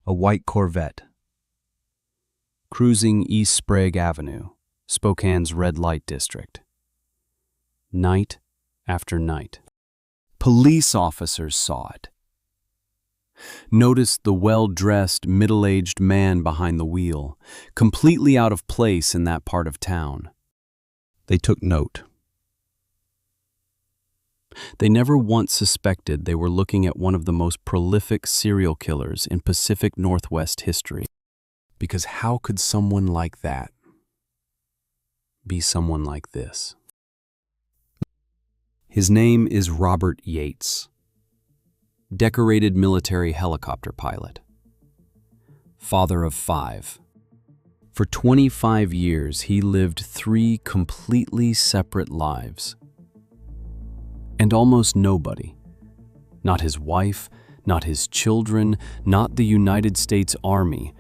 A white Corvette. Cruising East Sprague Avenue, Spokane's red light district. Night after night. Police officers saw it. Noticed the well-dressed, middle-aged man behind the wheel, completely out of place in that part of town. They took note. They never once suspected they were looking at one of the most prolific serial killers in Pacific Northwest history. Because how could someone like that be someone like this? His name is Robert Yates, decorated military helicopter pilot, father of 5. For 25 years, he lived 3 completely separate lives. And almost nobody, not his wife, not his children, not the United States Army,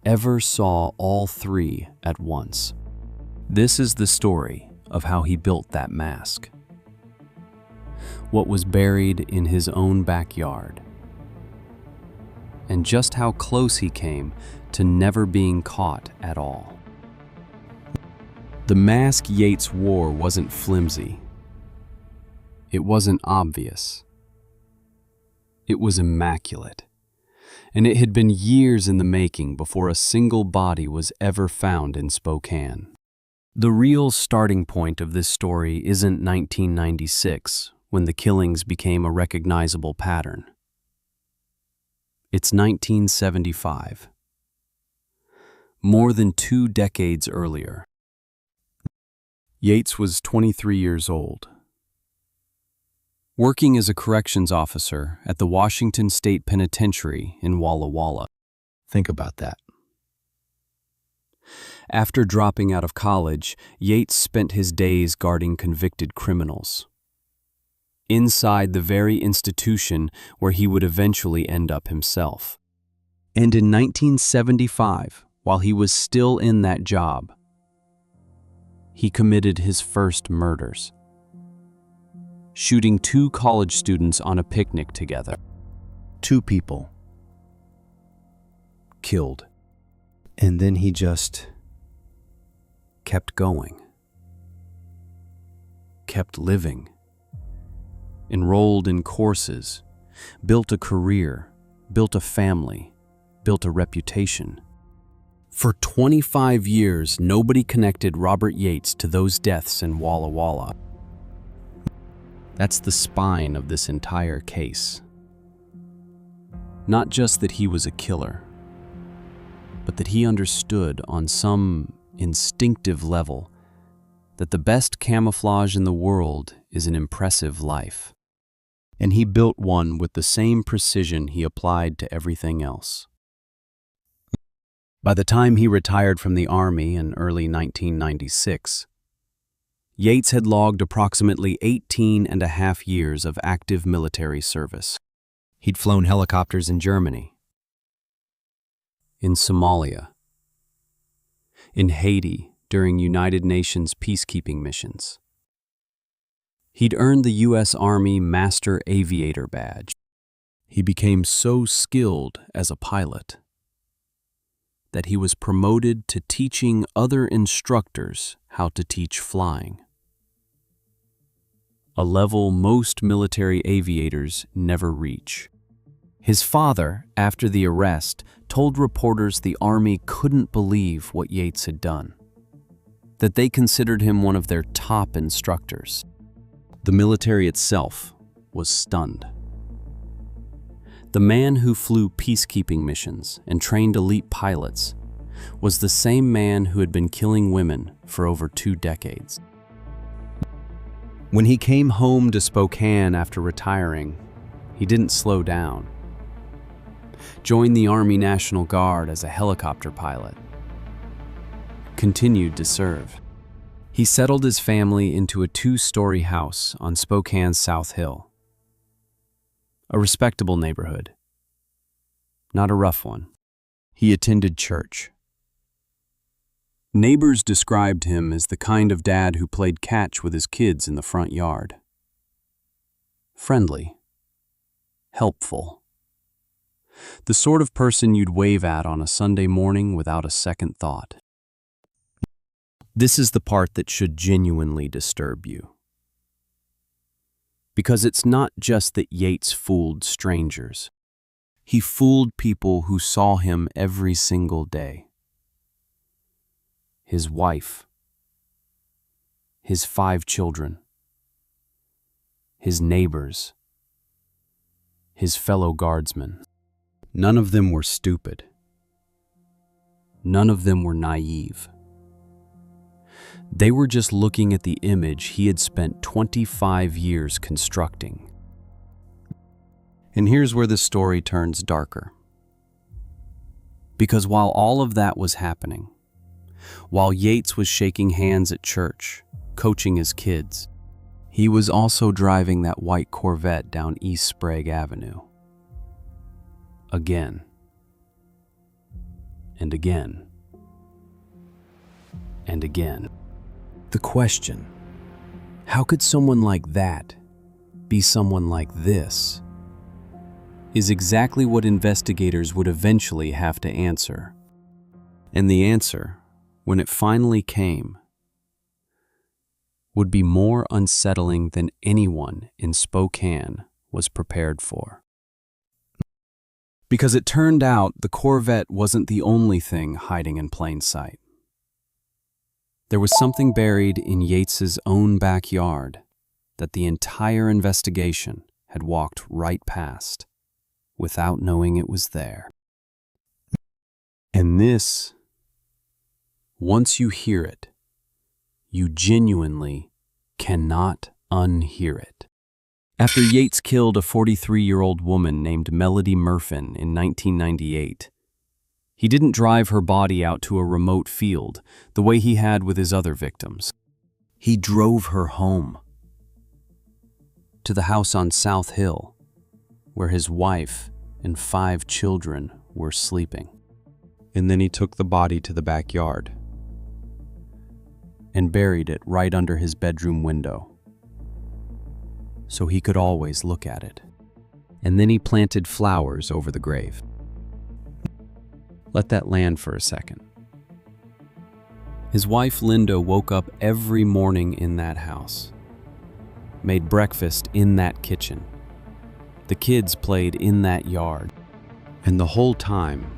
ever saw all 3 at once. This is the story of how he built that mask. What was buried in his own backyard. And just how close he came to never being caught at all. The mask Yates wore wasn't flimsy. It wasn't obvious. It was immaculate. And it had been years in the making before a single body was ever found in Spokane. The real starting point of this story isn't 1996, when the killings became a recognizable pattern. It's 1975. More than 2 decades earlier. Yates was 23 years old. Working as a corrections officer at the Washington State Penitentiary in Walla Walla. Think about that. After dropping out of college, Yates spent his days guarding convicted criminals. Inside the very institution where he would eventually end up himself. And in 1975, while he was still in that job, he committed his first murders. Shooting 2 college students on a picnic together. 2 people. Killed. And then he just kept going. Kept living. Enrolled in courses. Built a career. Built a family. Built a reputation. For 25 years, nobody connected Robert Yates to those deaths in Walla Walla. That's the spine of this entire case. Not just that he was a killer, but that he understood on some instinctive level that the best camouflage in the world is an impressive life. And he built one with the same precision he applied to everything else. By the time he retired from the Army in early 1996, Yates had logged approximately 18.5 years of active military service. He'd flown helicopters in Germany, in Somalia, in Haiti during United Nations peacekeeping missions. He'd earned the U.S. Army Master Aviator Badge. He became so skilled as a pilot that he was promoted to teaching other instructors how to teach flying. A level most military aviators never reach. His father, after the arrest, told reporters the Army couldn't believe what Yates had done, that they considered him one of their top instructors. The military itself was stunned. The man who flew peacekeeping missions and trained elite pilots was the same man who had been killing women for over 2 decades. When he came home to Spokane after retiring, he didn't slow down. Joined the Army National Guard as a helicopter pilot. Continued to serve. He settled his family into a 2-story house on Spokane's South Hill. A respectable neighborhood. Not a rough one. He attended church. Neighbors described him as the kind of dad who played catch with his kids in the front yard. Friendly. Helpful. The sort of person you'd wave at on a Sunday morning without a second thought. This is the part that should genuinely disturb you. Because it's not just that Yates fooled strangers. He fooled people who saw him every single day. His wife, his 5 children, his neighbors, his fellow guardsmen. None of them were stupid. None of them were naive. They were just looking at the image he had spent 25 years constructing. And here's where the story turns darker. Because while all of that was happening, while Yates was shaking hands at church, coaching his kids, he was also driving that white Corvette down East Sprague Avenue. Again. And again. And again. The question, how could someone like that be someone like this, is exactly what investigators would eventually have to answer. And the answer, when it finally came, would be more unsettling than anyone in Spokane was prepared for. Because it turned out the Corvette wasn't the only thing hiding in plain sight. There was something buried in Yates's own backyard that the entire investigation had walked right past without knowing it was there. And this, once you hear it, you genuinely cannot unhear it. After Yates killed a 43-year-old woman named Melody Murfin in 1998, he didn't drive her body out to a remote field the way he had with his other victims. He drove her home to the house on South Hill, where his wife and 5 children were sleeping. And then he took the body to the backyard and buried it right under his bedroom window, so he could always look at it. And then he planted flowers over the grave. Let that land for a second. His wife Linda woke up every morning in that house, made breakfast in that kitchen. The kids played in that yard. And the whole time,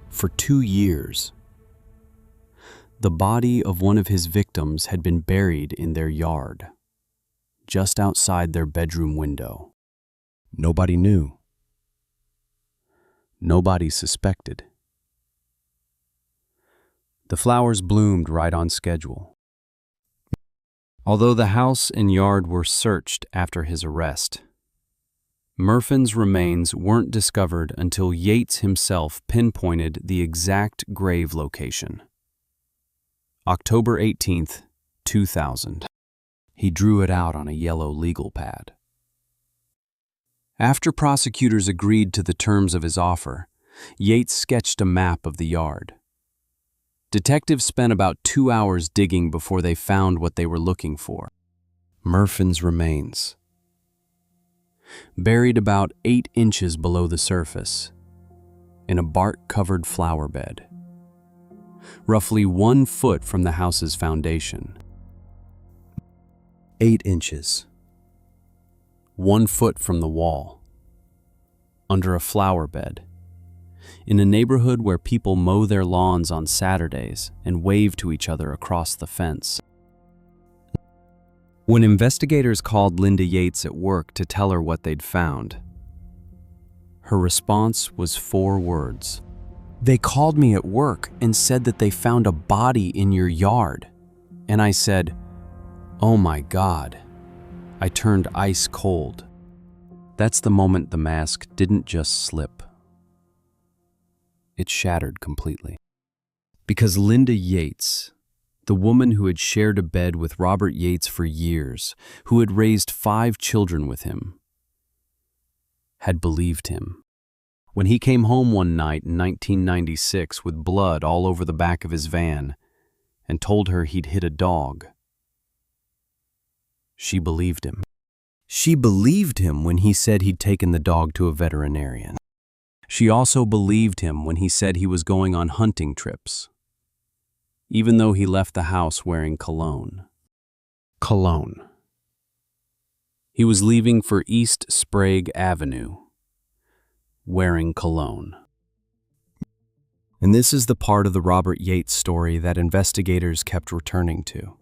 for 2 years, the body of one of his victims had been buried in their yard, just outside their bedroom window. Nobody knew. Nobody suspected. The flowers bloomed right on schedule. Although the house and yard were searched after his arrest, Murfin's remains weren't discovered until Yates himself pinpointed the exact grave location. October 18th, 2000. He drew it out on a yellow legal pad. After prosecutors agreed to the terms of his offer, Yates sketched a map of the yard. Detectives spent about 2 hours digging before they found what they were looking for: Murfin's remains. Buried about 8 inches below the surface, in a bark-covered flower bed, roughly 1 foot from the house's foundation. 8 inches. 1 foot from the wall, under a flower bed, in a neighborhood where people mow their lawns on Saturdays and wave to each other across the fence. When investigators called Linda Yates at work to tell her what they'd found, her response was 4 words. "They called me at work and said that they found a body in your yard. And I said, oh my God." I turned ice cold. That's the moment the mask didn't just slip. It shattered completely. Because Linda Yates, the woman who had shared a bed with Robert Yates for years, who had raised 5 children with him, had believed him. When he came home one night in 1996 with blood all over the back of his van and told her he'd hit a dog, she believed him. She believed him when he said he'd taken the dog to a veterinarian. She also believed him when he said he was going on hunting trips, even though he left the house wearing cologne. Cologne. He was leaving for East Sprague Avenue, wearing cologne. And this is the part of the Robert Yates story that investigators kept returning to,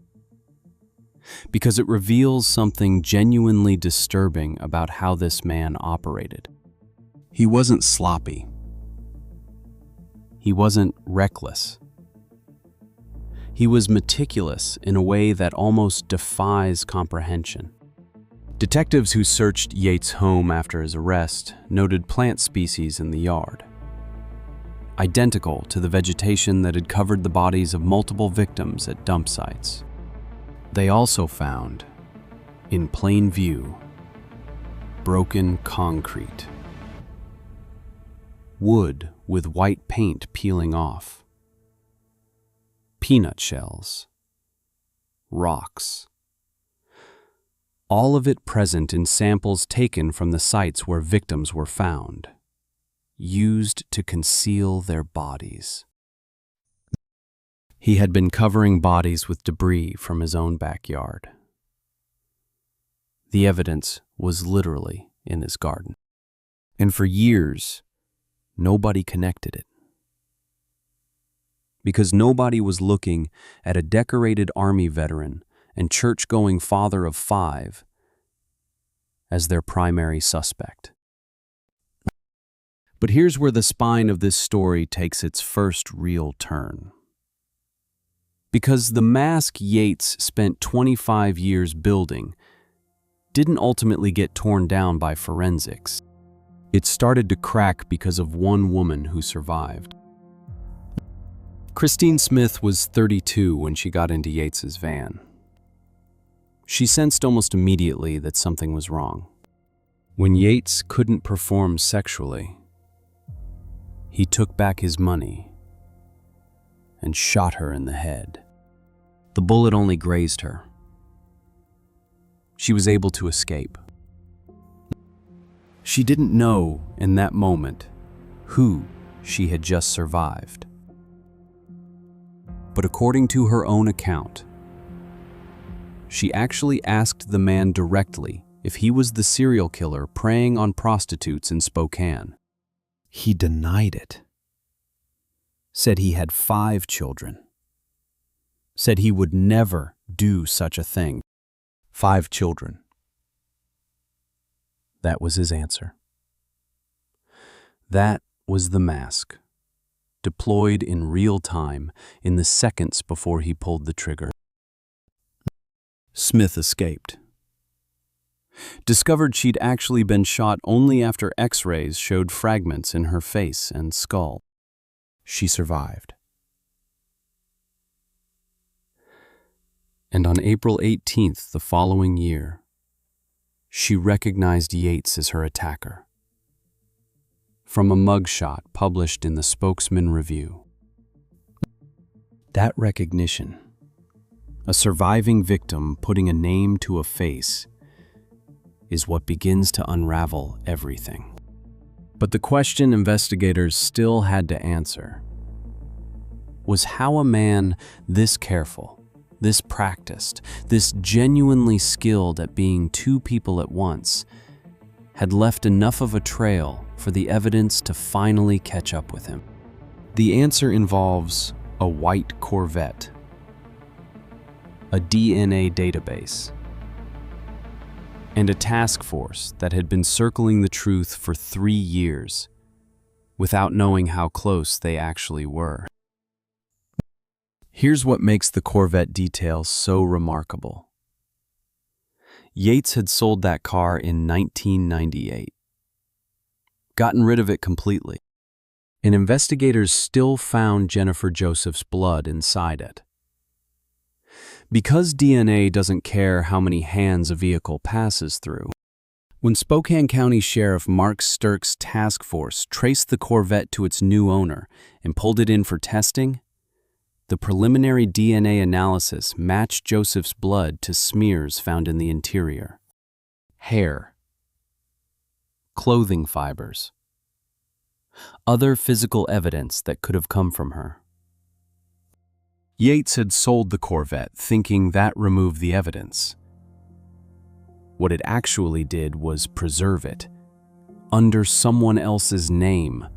because it reveals something genuinely disturbing about how this man operated. He wasn't sloppy. He wasn't reckless. He was meticulous in a way that almost defies comprehension. Detectives who searched Yates' home after his arrest noted plant species in the yard, identical to the vegetation that had covered the bodies of multiple victims at dump sites. They also found, in plain view, broken concrete, wood with white paint peeling off, peanut shells, rocks, all of it present in samples taken from the sites where victims were found, used to conceal their bodies. He had been covering bodies with debris from his own backyard. The evidence was literally in his garden. And for years, nobody connected it. Because nobody was looking at a decorated Army veteran and church-going father of 5 as their primary suspect. But here's where the spine of this story takes its first real turn. Because the mask Yates spent 25 years building didn't ultimately get torn down by forensics. It started to crack because of one woman who survived. Christine Smith was 32 when she got into Yates's van. She sensed almost immediately that something was wrong. When Yates couldn't perform sexually, he took back his money and shot her in the head. The bullet only grazed her. She was able to escape. She didn't know in that moment who she had just survived. But according to her own account, she actually asked the man directly if he was the serial killer preying on prostitutes in Spokane. He denied it. Said he had 5 children. Said he would never do such a thing. 5 children. That was his answer. That was the mask, deployed in real time in the seconds before he pulled the trigger. Smith escaped. Discovered she'd actually been shot only after X-rays showed fragments in her face and skull. She survived. And on April 18th the following year, she recognized Yates as her attacker. From a mugshot published in the Spokesman Review. That recognition, a surviving victim putting a name to a face, is what begins to unravel everything. But the question investigators still had to answer was how a man this careful, this practiced, this genuinely skilled at being 2 people at once had left enough of a trail for the evidence to finally catch up with him. The answer involves a white Corvette, a DNA database, and a task force that had been circling the truth for 3 years without knowing how close they actually were. Here's what makes the Corvette detail so remarkable. Yates had sold that car in 1998, gotten rid of it completely, and investigators still found Jennifer Joseph's blood inside it. Because DNA doesn't care how many hands a vehicle passes through, when Spokane County Sheriff Mark Sturck's task force traced the Corvette to its new owner and pulled it in for testing, the preliminary DNA analysis matched Joseph's blood to smears found in the interior. hair, clothing fibers, other physical evidence that could have come from her. Yates had sold the Corvette thinking that removed the evidence. What it actually did was preserve it, under someone else's name,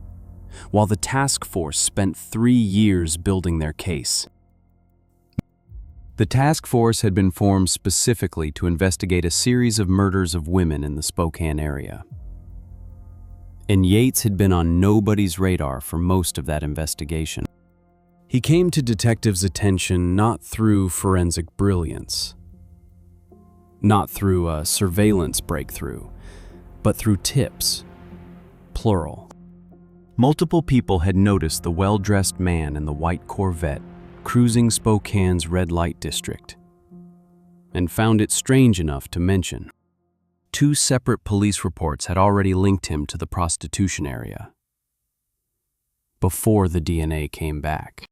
while the task force spent 3 years building their case. The task force had been formed specifically to investigate a series of murders of women in the Spokane area. And Yates had been on nobody's radar for most of that investigation. He came to detectives' attention not through forensic brilliance, not through a surveillance breakthrough, but through tips, plural. Multiple people had noticed the well-dressed man in the white Corvette cruising Spokane's red light district, and found it strange enough to mention. 2 separate police reports had already linked him to the prostitution area before the DNA came back.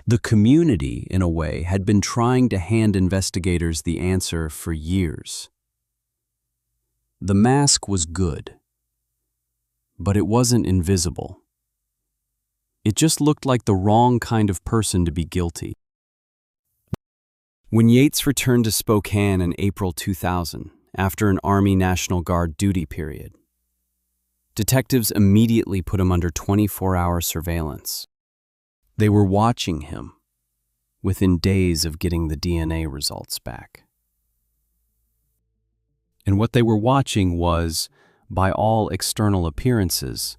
The community, in a way, had been trying to hand investigators the answer for years. The mask was good, but it wasn't invisible. It just looked like the wrong kind of person to be guilty. When Yates returned to Spokane in April 2000, after an Army National Guard duty period, detectives immediately put him under 24-hour surveillance. They were watching him within days of getting the DNA results back. And what they were watching was, by all external appearances,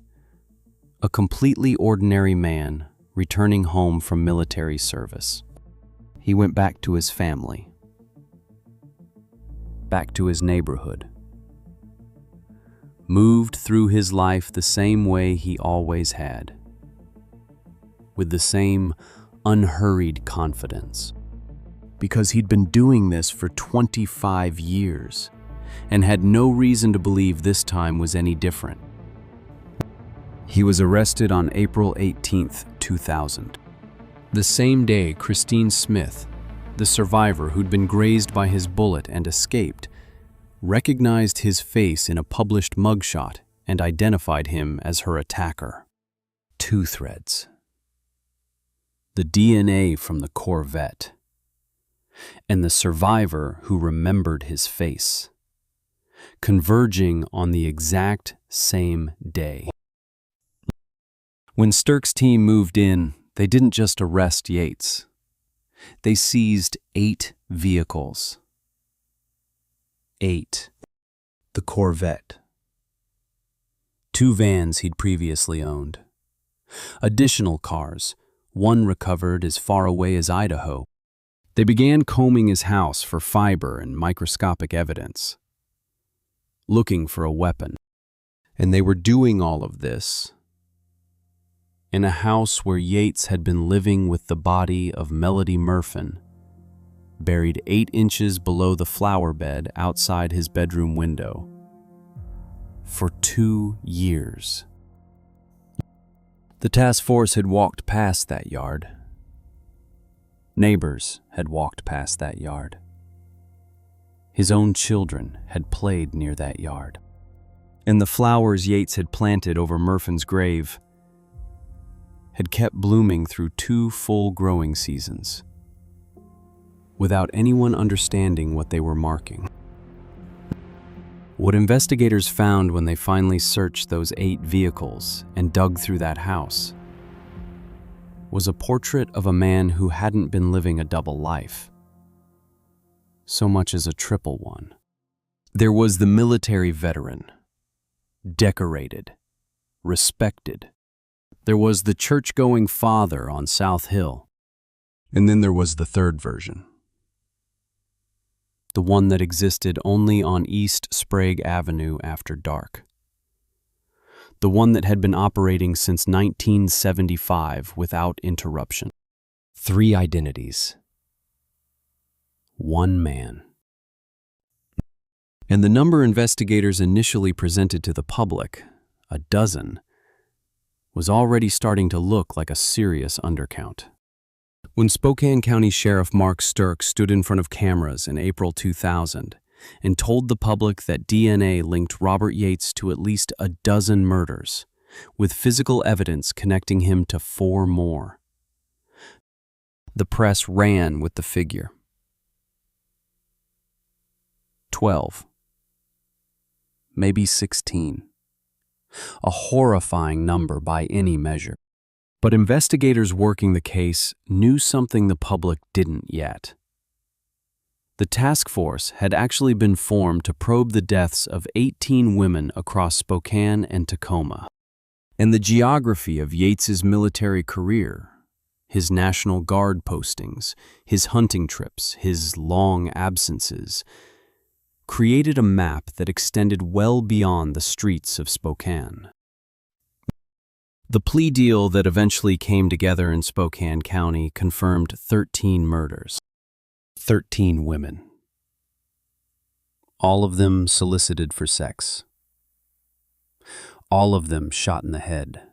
a completely ordinary man returning home from military service. He went back to his family, back to his neighborhood, moved through his life the same way he always had, with the same unhurried confidence, because he'd been doing this for 25 years and had no reason to believe this time was any different. He was arrested on April 18, 2000. The same day, Christine Smith, the survivor who'd been grazed by his bullet and escaped, recognized his face in a published mugshot and identified him as her attacker. 2 threads. The DNA from the Corvette, and the survivor who remembered his face, converging on the exact same day. When Stirk's team moved in, they didn't just arrest Yates. They seized 8 vehicles. 8. The Corvette. 2 vans he'd previously owned. Additional cars, one recovered as far away as Idaho. They began combing his house for fiber and microscopic evidence, looking for a weapon. And they were doing all of this in a house where Yates had been living with the body of Melody Murfin, buried 8 inches below the flower bed outside his bedroom window, for 2 years. The task force had walked past that yard. Neighbors had walked past that yard. His own children had played near that yard. And the flowers Yates had planted over Murfin's grave had kept blooming through 2 full growing seasons, without anyone understanding what they were marking. What investigators found when they finally searched those 8 vehicles and dug through that house was a portrait of a man who hadn't been living a double life, so much as a triple one. There was the military veteran, decorated, respected. There was the church-going father on South Hill. And then there was the third version, the one that existed only on East Sprague Avenue after dark. The one that had been operating since 1975 without interruption. 3 identities. 1 man. And the number investigators initially presented to the public, a dozen, was already starting to look like a serious undercount. When Spokane County Sheriff Mark Stirk stood in front of cameras in April 2000, and told the public that DNA linked Robert Yates to at least a dozen murders, with physical evidence connecting him to 4 more. The press ran with the figure. 12. Maybe 16. A horrifying number by any measure. But investigators working the case knew something the public didn't yet. The task force had actually been formed to probe the deaths of 18 women across Spokane and Tacoma. And the geography of Yates's military career, his National Guard postings, his hunting trips, his long absences, created a map that extended well beyond the streets of Spokane. The plea deal that eventually came together in Spokane County confirmed 13 murders, 13 women. All of them solicited for sex. All of them shot in the head.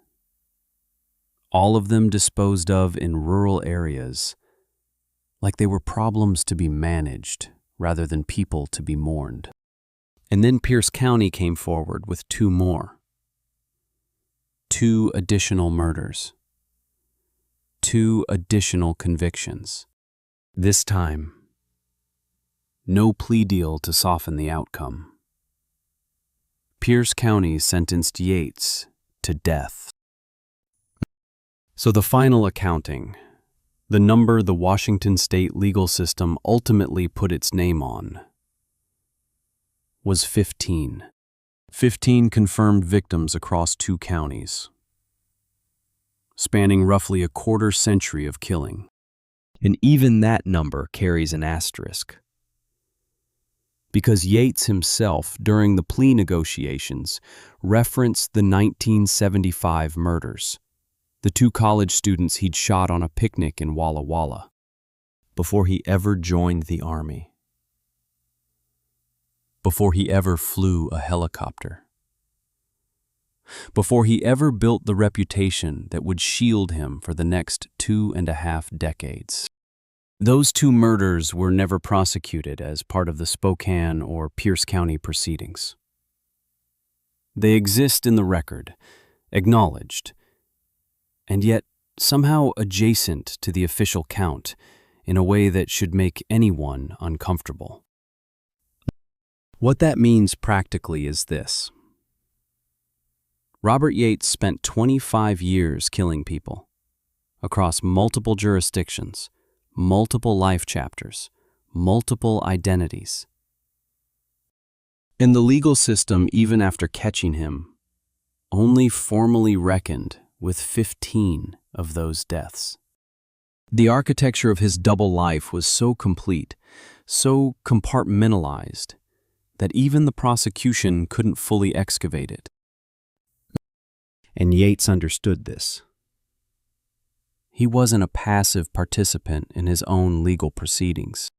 All of them disposed of in rural areas, like they were problems to be managed rather than people to be mourned. And then Pierce County came forward with 2 more. 2 additional murders. 2 additional convictions. This time, no plea deal to soften the outcome. Pierce County sentenced Yates to death. So the final accounting, the number the Washington state legal system ultimately put its name on, was 15. 15 confirmed victims across 2 counties, spanning roughly a quarter century of killing. And even that number carries an asterisk. Because Yates himself, during the plea negotiations, referenced the 1975 murders, the 2 college students he'd shot on a picnic in Walla Walla, before he ever joined the Army, before he ever flew a helicopter, before he ever built the reputation that would shield him for the next 2.5 decades. Those 2 murders were never prosecuted as part of the Spokane or Pierce County proceedings. They exist in the record, acknowledged, and yet somehow adjacent to the official count in a way that should make anyone uncomfortable. What that means practically is this. Robert Yates spent 25 years killing people across multiple jurisdictions, multiple life chapters, multiple identities. And the legal system, even after catching him, only formally reckoned with 15 of those deaths. The architecture of his double life was so complete, so compartmentalized, that even the prosecution couldn't fully excavate it. And Yates understood this. He wasn't a passive participant in his own legal proceedings.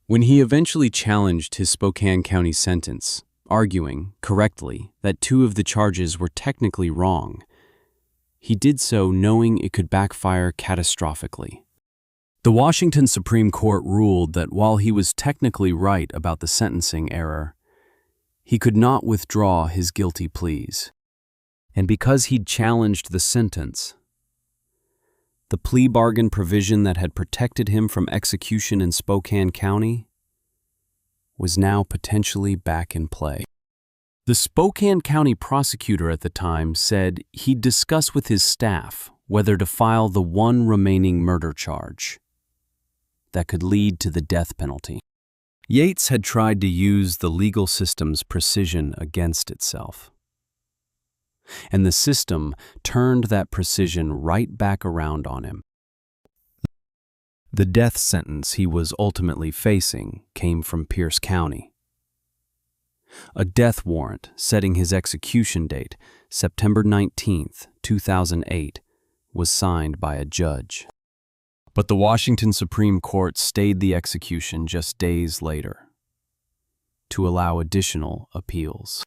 When he eventually challenged his Spokane County sentence, arguing, correctly, that 2 of the charges were technically wrong, he did so knowing it could backfire catastrophically. The Washington Supreme Court ruled that while he was technically right about the sentencing error, he could not withdraw his guilty pleas. And because he'd challenged the sentence, the plea bargain provision that had protected him from execution in Spokane County was now potentially back in play. The Spokane County prosecutor at the time said he'd discuss with his staff whether to file the 1 remaining murder charge that could lead to the death penalty. Yates had tried to use the legal system's precision against itself. And the system turned that precision right back around on him. The death sentence he was ultimately facing came from Pierce County. A death warrant setting his execution date, September 19, 2008, was signed by a judge. But the Washington Supreme Court stayed the execution just days later to allow additional appeals.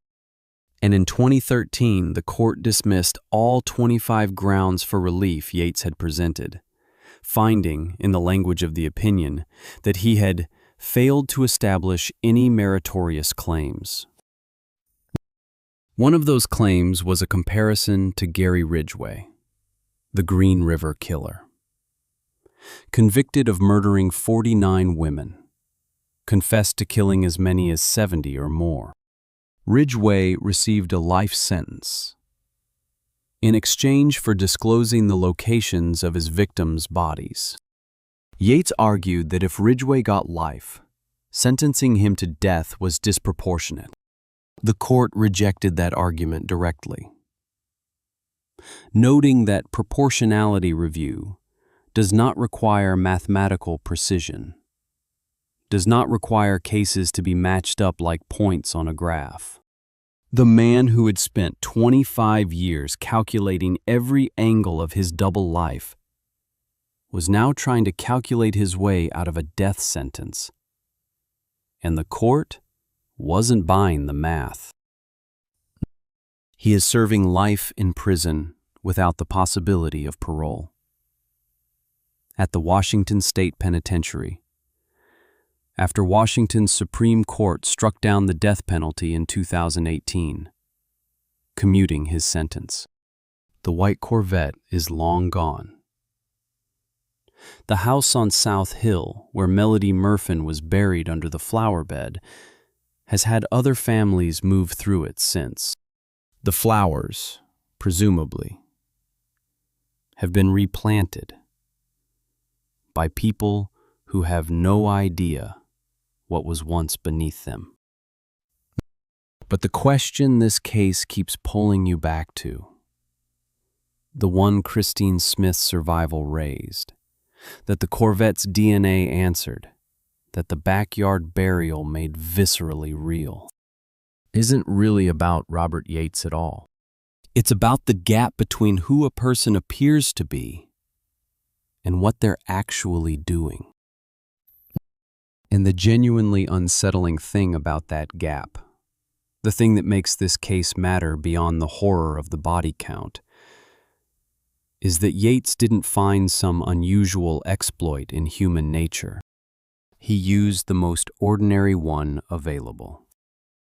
And in 2013, the court dismissed all 25 grounds for relief Yates had presented, finding, in the language of the opinion, that he had failed to establish any meritorious claims. One of those claims was a comparison to Gary Ridgway, the Green River Killer. Convicted of murdering 49 women, confessed to killing as many as 70 or more. Ridgway received a life sentence in exchange for disclosing the locations of his victims' bodies. Yates argued that if Ridgway got life, sentencing him to death was disproportionate. The court rejected that argument directly, noting that proportionality review does not require mathematical precision, does not require cases to be matched up like points on a graph. The man who had spent 25 years calculating every angle of his double life was now trying to calculate his way out of a death sentence. And the court wasn't buying the math. He is serving life in prison without the possibility of parole. At the Washington State Penitentiary, after Washington's Supreme Court struck down the death penalty in 2018, commuting his sentence. The white Corvette is long gone. The house on South Hill, where Melody Murfin was buried under the flower bed, has had other families move through it since. The flowers, presumably, have been replanted by people who have no idea what was once beneath them. But the question this case keeps pulling you back to, the one Christine Smith's survival raised, that the Corvette's DNA answered, that the backyard burial made viscerally real, isn't really about Robert Yates at all. It's about the gap between who a person appears to be and what they're actually doing. And the genuinely unsettling thing about that gap, the thing that makes this case matter beyond the horror of the body count, is that Yates didn't find some unusual exploit in human nature. He used the most ordinary one available.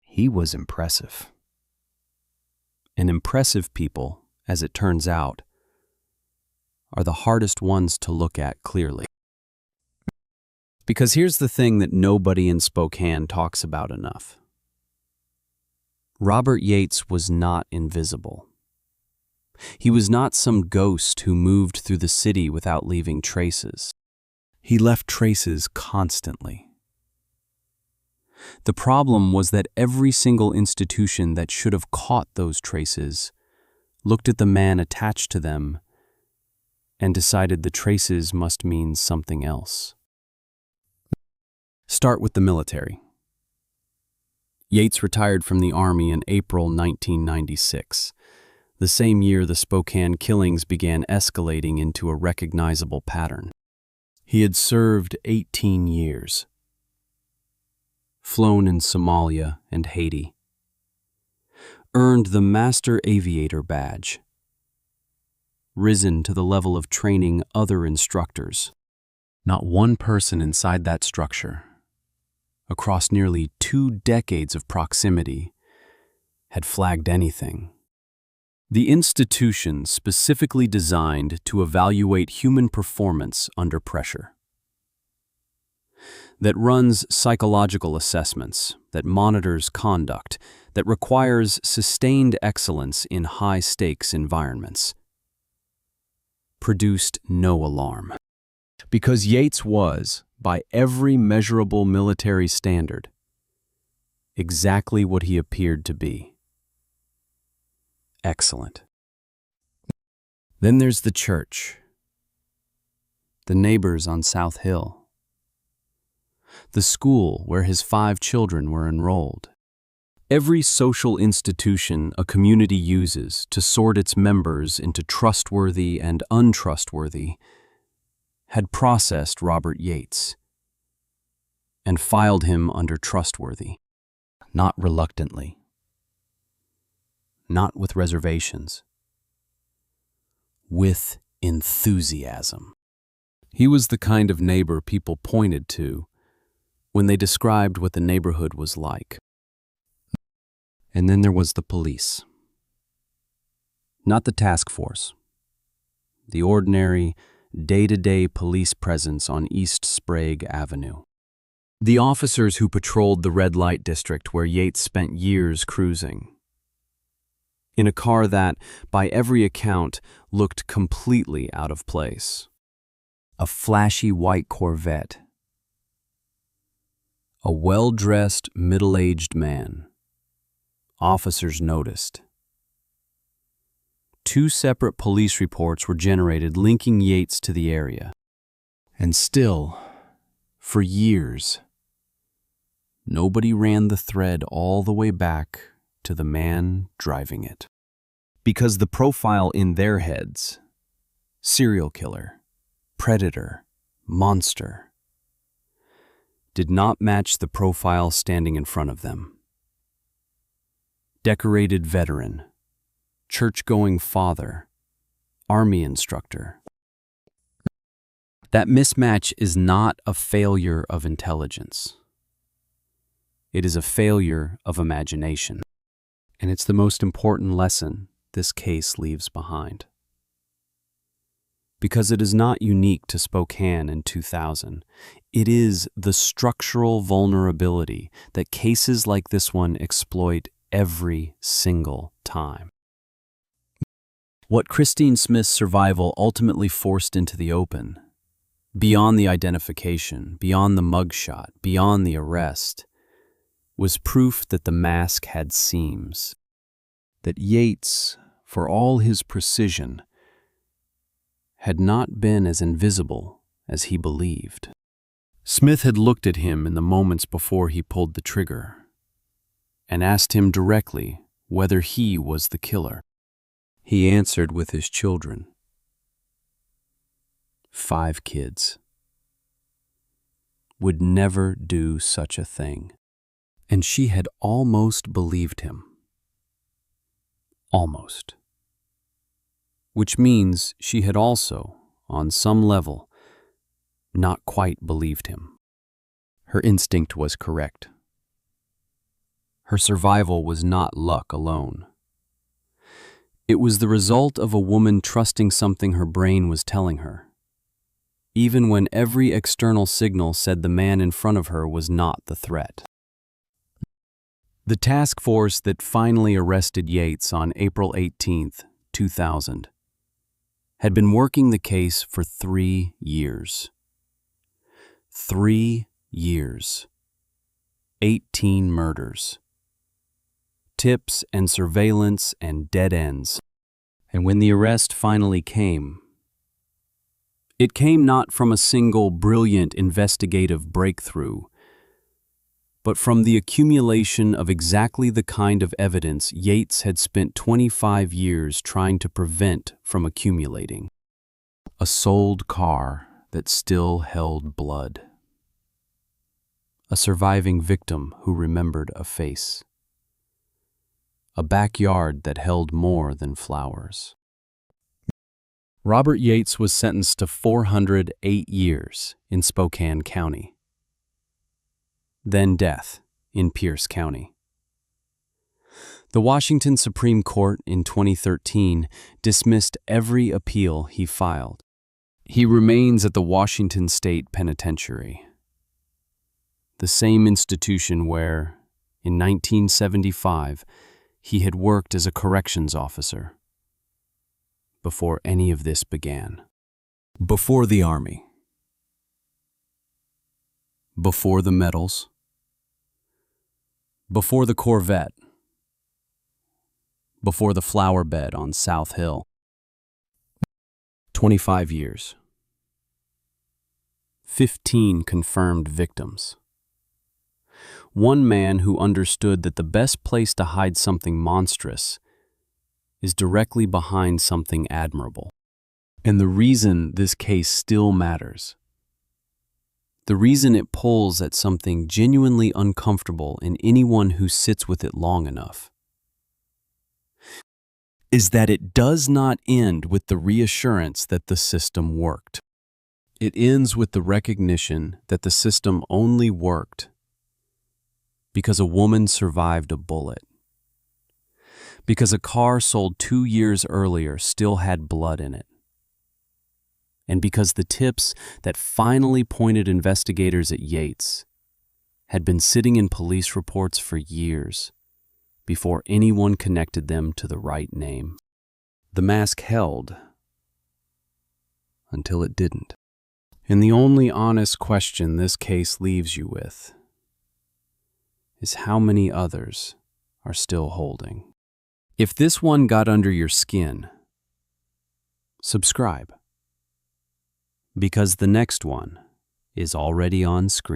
He was impressive. And impressive people, as it turns out, are the hardest ones to look at clearly. Because here's the thing that nobody in Spokane talks about enough. Robert Yates was not invisible. He was not some ghost who moved through the city without leaving traces. He left traces constantly. The problem was that every single institution that should have caught those traces looked at the man attached to them and decided the traces must mean something else. Start with the military. Yates retired from the Army in April 1996, the same year the Spokane killings began escalating into a recognizable pattern. He had served 18 years, flown in Somalia and Haiti, earned the Master Aviator badge, risen to the level of training other instructors. Not one person inside that structure, across nearly 2 decades of proximity, had flagged anything. The institution specifically designed to evaluate human performance under pressure, that runs psychological assessments, that monitors conduct, that requires sustained excellence in high-stakes environments, produced no alarm. Because Yates was, by every measurable military standard, exactly what he appeared to be. Excellent. Then there's the church, the neighbors on South Hill, the school where his 5 children were enrolled. Every social institution a community uses to sort its members into trustworthy and untrustworthy had processed Robert Yates and filed him under trustworthy, not reluctantly, not with reservations, with enthusiasm. He was the kind of neighbor people pointed to when they described what the neighborhood was like. And then there was the police. Not the task force. The ordinary, day-to-day police presence on East Sprague Avenue. The officers who patrolled the red light district where Yates spent years cruising. In a car that, by every account, looked completely out of place. A flashy white Corvette. A well-dressed, middle-aged man. Officers noticed. 2 separate police reports were generated linking Yates to the area. And still, for years, nobody ran the thread all the way back to the man driving it. Because the profile in their heads, serial killer, predator, monster, did not match the profile standing in front of them. Decorated veteran, church-going father, army instructor. That mismatch is not a failure of intelligence. It is a failure of imagination. And it's the most important lesson this case leaves behind. Because it is not unique to Spokane in 2000, it is the structural vulnerability that cases like this one exploit every single time. What Christine Smith's survival ultimately forced into the open, beyond the identification, beyond the mugshot, beyond the arrest, was proof that the mask had seams, that Yates, for all his precision, had not been as invisible as he believed. Smith had looked at him in the moments before he pulled the trigger and asked him directly whether he was the killer. He answered with his children. 5 kids. Would never do such a thing. And she had almost believed him. Almost. Which means she had also, on some level, not quite believed him. Her instinct was correct. Her survival was not luck alone. It was the result of a woman trusting something her brain was telling her, even when every external signal said the man in front of her was not the threat. The task force that finally arrested Yates on April 18, 2000, had been working the case for 3 years. 3 years. 18 murders. Tips and surveillance and dead ends. And when the arrest finally came, it came not from a single brilliant investigative breakthrough, but from the accumulation of exactly the kind of evidence Yates had spent 25 years trying to prevent from accumulating. A sold car that still held blood. A surviving victim who remembered a face. A backyard that held more than flowers. Robert Yates was sentenced to 408 years in Spokane County. Then death in Pierce County. The Washington Supreme Court in 2013 dismissed every appeal he filed. He remains at the Washington State Penitentiary, the same institution where, in 1975, he had worked as a corrections officer before any of this began. Before the Army. Before the medals. Before the Corvette. Before the flower bed on South Hill. 25 years. 15 confirmed victims. One man who understood that the best place to hide something monstrous is directly behind something admirable. And the reason this case still matters, the reason it pulls at something genuinely uncomfortable in anyone who sits with it long enough, is that it does not end with the reassurance that the system worked. It ends with the recognition that the system only worked because a woman survived a bullet, because a car sold 2 years earlier still had blood in it, and because the tips that finally pointed investigators at Yates had been sitting in police reports for years before anyone connected them to the right name. The mask held until it didn't. And the only honest question this case leaves you with is how many others are still holding. If this one got under your skin, subscribe, because the next one is already on screen.